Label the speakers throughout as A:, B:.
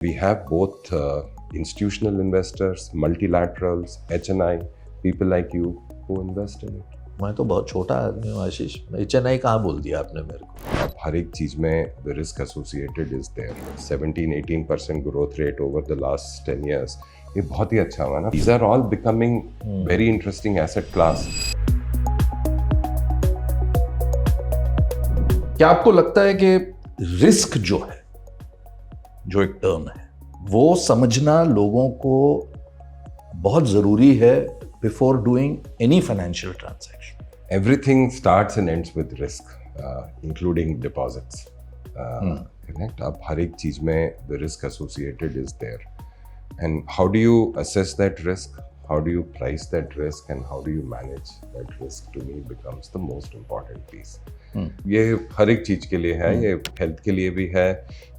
A: We have both institutional investors, multilaterals, HNI, people like you who invest in it.
B: मैं तो बहुत छोटा आदमी हूँ आशीष, HNI कहाँ बोल दिया आपने मेरे को।
A: अब हर एक चीज में the risk associated is there. 17-18% growth rate over the last 10 years. ये बहुत ही अच्छा हुआ ना. These are all becoming very interesting asset class.
B: क्या आपको लगता है कि रिस्क जो है, जो एक टर्म है, वो समझना लोगों को बहुत जरूरी है before doing any financial transaction?
A: Everything starts and ends with risk, including deposits. Correct? अब हर एक चीज में the risk associated is there. And how do you assess that risk? How do you price that risk? And how do you manage that risk? To me, becomes the most important piece. ये हर एक चीज के लिए है, ये health के लिए भी है,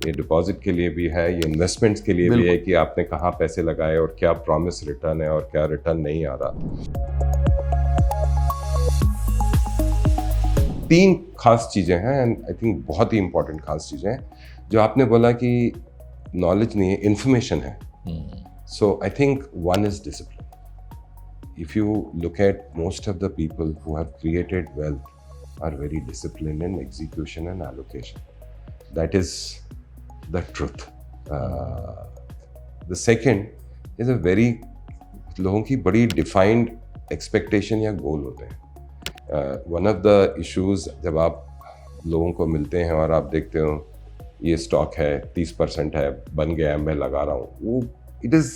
A: ये डिपॉजिट के लिए भी है, ये इन्वेस्टमेंट्स के लिए भी है कि आपने कहाँ पैसे लगाए और क्या प्रॉमिस रिटर्न है और क्या रिटर्न नहीं आ रहा. तीन खास चीजें हैं एंड आई थिंक बहुत ही इंपॉर्टेंट खास चीजें हैं. जो आपने बोला कि नॉलेज नहीं है, इंफॉर्मेशन है. So I think one is discipline. If you look at most of the people who have created wealth are very disciplined in execution and allocation. That is the truth. The second is a very लोगों की बड़ी defined expectation या goal होते हैं. One of the issues जब आप लोगों को मिलते हैं और आप देखते हो ये स्टॉक है 30% है, बन गया, मैं लगा रहा हूँ, वो it is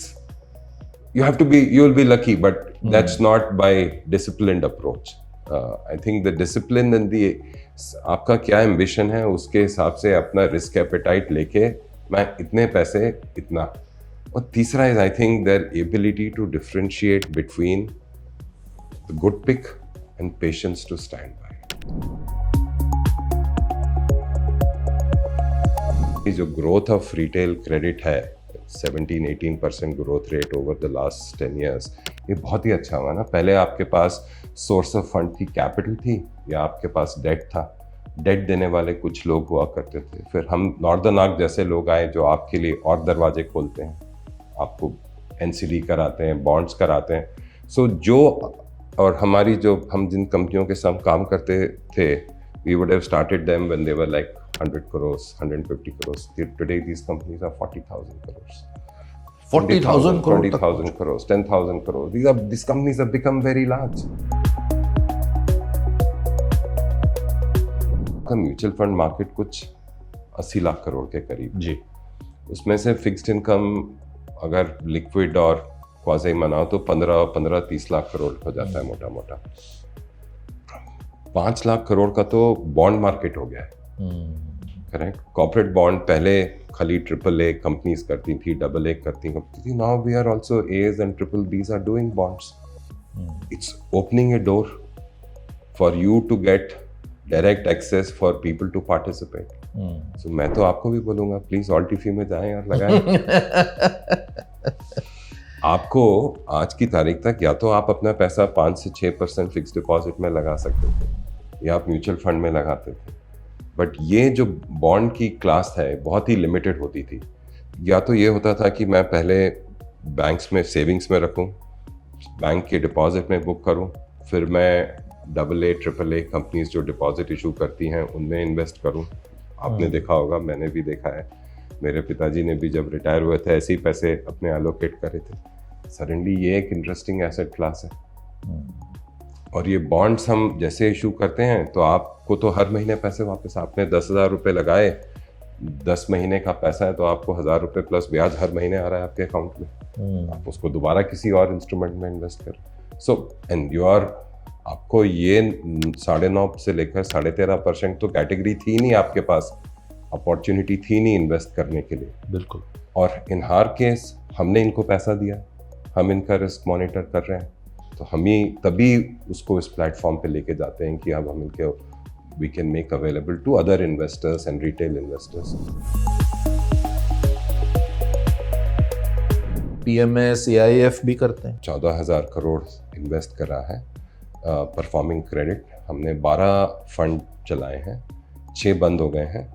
A: you'll be lucky, but that's not by disciplined approach. I think the discipline and आपका क्या ambition है उसके हिसाब से अपना risk appetite लेके मैं इतने पैसे इतना. और तीसरा is I think their ability to differentiate between the good pick and patience to stand by. जो growth of retail credit है 17-18% growth rate over the last 10 years, ये बहुत ही अच्छा हुआ ना. पहले आपके पास सोर्स ऑफ फंड थी, कैपिटल थी, या आपके पास डेट था. डेट देने वाले कुछ लोग हुआ करते थे. फिर हम नॉर्दर्न आर्क जैसे लोग आए जो आपके लिए और दरवाजे खोलते हैं, आपको एनसीडी कराते हैं, बॉन्ड्स कराते हैं. सो जो और हमारी जो हम जिन कंपनियों के साथ काम करते थे, we would have started them when they were like 100 crores, 150 crores. Today these companies are 40,000 crores.
B: 40,000 crore,
A: 20,000 crores, 10,000 crores. These companies have become very large. का म्यूचुअल फंड मार्केट कुछ 80 लाख करोड़ के करीब
B: जी.
A: उसमें से फिक्स्ड इनकम अगर लिक्विड और quasi मनाओ तो 15-30 लाख करोड़ हो जाता है मोटा मोटा. 5 लाख करोड़ का तो बॉन्ड मार्केट हो गया है. करेक्ट. कॉर्पोरेट बॉन्ड पहले खाली AAA कंपनीज करती थी, AA करती थी. Now we are also A's and BBBs are doing bonds. It's opening a door for you to get direct access for people to participate. So मैं तो आपको भी बोलूँगा प्लीज ऑल्टीफी में जाएं और लगाएं. आपको आज की तारीख तक या तो आप अपना पैसा 5 से 6% फिक्स डिपॉजिट में लगा सकते थे या आप म्यूचुअल फंड में लगाते थे. बट ये जो बॉन्ड की क्लास है बहुत ही लिमिटेड होती थी. या तो ये होता था कि मैं पहले बैंक्स में सेविंग्स में रखूं, बैंक के डिपॉजिट में बुक करूं, फिर मैं AA AAA कंपनीज जो डिपॉजिट इशू करती हैं उनमें इन्वेस्ट करूं. आपने देखा होगा, मैंने भी देखा है, मेरे पिताजी ने भी जब रिटायर हुए थे ऐसे ही पैसे अपने एलोकेट करे थे. सडनली ये एक इंटरेस्टिंग एसेट क्लास है. और ये बॉन्ड्स हम जैसे इशू करते हैं तो आपको तो हर महीने पैसे वापस, आपने 10,000 रुपये लगाए, 10 महीने का पैसा है तो आपको 1,000 रुपये प्लस ब्याज हर महीने आ रहा है आपके अकाउंट में. आप उसको दोबारा किसी और इंस्ट्रूमेंट में इन्वेस्ट करें. सो एंड आपको ये 9.5 से लेकर 13.5% तो कैटेगरी थी नहीं आपके पास, अपॉर्चुनिटी थी नहीं इन्वेस्ट करने के लिए.
B: बिल्कुल. और
A: इन हर केस हमने इनको पैसा दिया, हम इनका रिस्क मॉनिटर कर रहे हैं, तो हम ही तभी उसको इस प्लेटफॉर्म पे लेके जाते हैं कि अब हम इनके we can make available to other investors and retail investors.
B: PMS AIF भी करते हैं.
A: 14,000 करोड़ इन्वेस्ट करा है परफॉर्मिंग क्रेडिट. हमने 12 फंड चलाए हैं, 6 बंद हो गए हैं.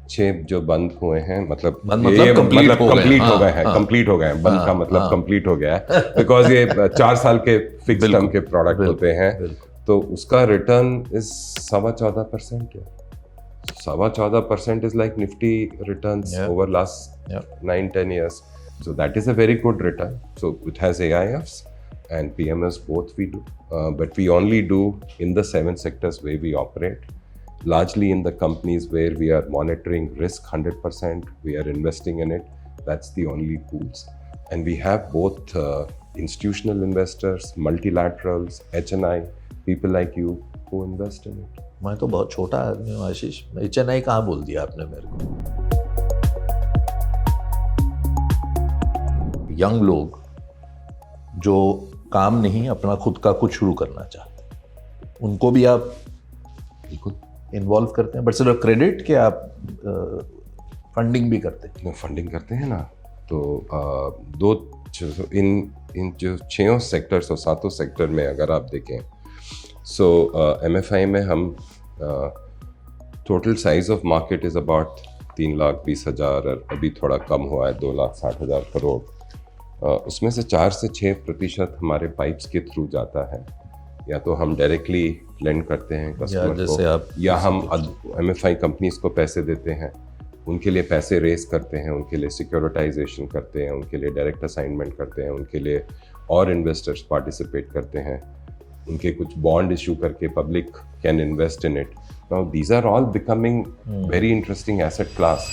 A: 6 जो बंद हुए हैं, मतलब
B: complete हो गए,
A: कंप्लीट हो
B: हाँ,
A: गए हैं,
B: हाँ,
A: कंप्लीट हो गए हैं, बंद
B: हाँ,
A: का मतलब
B: हाँ।
A: कंप्लीट हो गया है, बिकॉज ये 4 साल के फिक्स टर्म
B: बिल्कुल,
A: के प्रोडक्ट
B: बिल्कुल,
A: होते हैं,
B: बिल्कुल।
A: तो उसका रिटर्न इज 14.25% है। 14.25% is like nifty returns
B: Yeah.
A: over last
B: Yeah.
A: 9-10 years. So that is a very good return. So it has AIFs and PMS, both we do. But we only do in the 7 sectors where we operate. Largely in the companies where we are monitoring risk 100%, we are investing in it. That's the only pools. And we have both institutional investors, multilaterals, HNI, people like you who invest in it.
B: मैं तो बहुत छोटा आदमी हूँ आशीष, HNI कहाँ बोल दिया आपने मेरे को। यंग लोग जो काम नहीं अपना खुद का कुछ शुरू करना चाहते हैं, उनको भी आप
A: बिल्कुल
B: इन्वॉल्व करते हैं, बट सिर्फ क्रेडिट के आप फंडिंग भी करते हैं?
A: फंडिंग करते हैं ना, तो इन जो 6 सेक्टर्स और 7 सेक्टर में अगर आप देखें, सो MFI में हम total size of market is about 3,20,000 और अभी थोड़ा कम हुआ है 2,60,000 करोड़। उसमें से 4 से 6% हमारे पाइप्स के थ्रू जाता है, या तो हम डायरेक्टली लेंड करते हैं कस्टमर
B: जैसे
A: को,
B: आप
A: या हम MFI कंपनीज को पैसे देते हैं, उनके लिए पैसे रेस करते हैं, उनके लिए सिक्योरिटाइजेशन करते हैं, उनके लिए डायरेक्ट असाइनमेंट करते हैं, उनके लिए और इन्वेस्टर्स पार्टिसिपेट करते हैं, उनके कुछ बॉन्ड इशू करके public can invest in it. Now these are all becoming very interesting asset class.